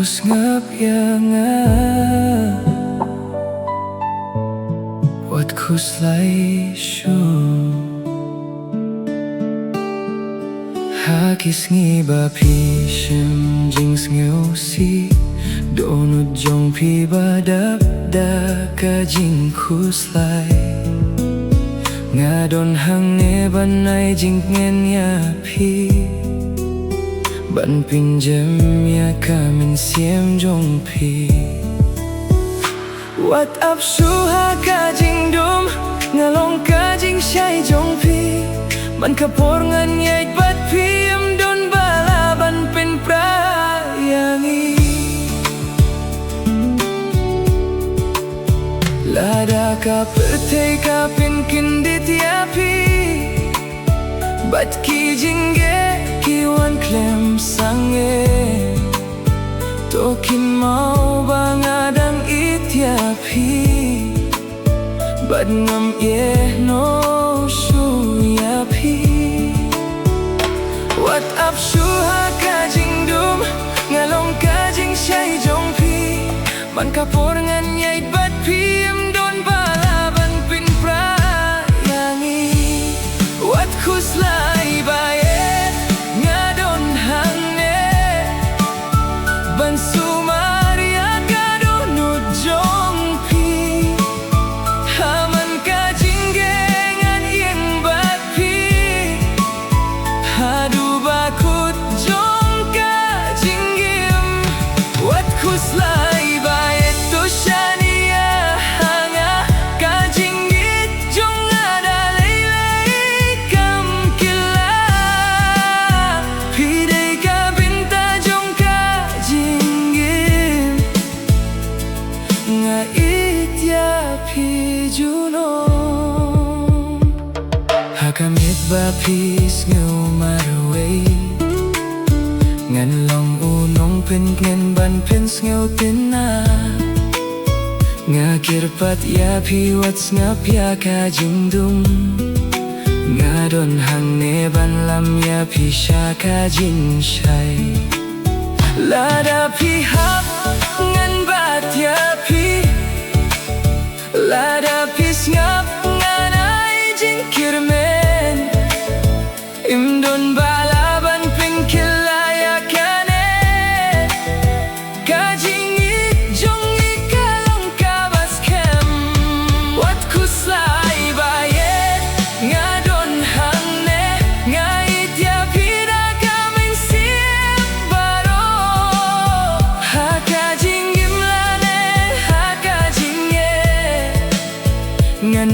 ngap ya nga Wat kus lai shu Hakis ngi ba pi shim jings ngeu si Donut jong pi ba dap da ka jing kus lai Nga don hang ne ban nai jing ngen ya pi Ban pinjam ya kamin siem jong pi Wat up shu ha ka jing dum Ngalong ka jing shai jong pi Man kapor ngan yait bat pi am don bala ban pin prayangi Lada ka pertei ka pin kindit ya pi Bat ki jingge ki wan klem sange Tokin mau bang adang it ya pi Bat ngam ye no shu ya pi Wat up shu ha ka jing dum Ngalong ka jing shai jong pi Man kapor ngan yait bat pi am don bala ban pin prayangi Wat kus lai bayet nga don hang ne Ban sumaria ka donut jong pi Haman ka jingge ngan ing bat pi Hadu bakut jong ka jinggim Wat kus lai bayet to shania hanga ka jinggit jong ada lei kam kila Pidei ka binta jong ka jinggim Nga it ya pi junong Hakamit ba pis ngeu maraway Ngan long unong pin ngen ban pins ngeu tina Nga kirpat ya pi wats ngap ya ka jingdum Nga don hang ne ban lam ya pi sha ka jing shai Lada pi hap ngan bat ya pi Lada pi ngap ngan ai jing kirmen Imdon bala ban pin kilaya kane Kajing it jong ikalong kabas kem Wat kuslai bayet nga don hang ne Nga it ya pida kaming siem baro Hakajing imlane hakajing ye Ngan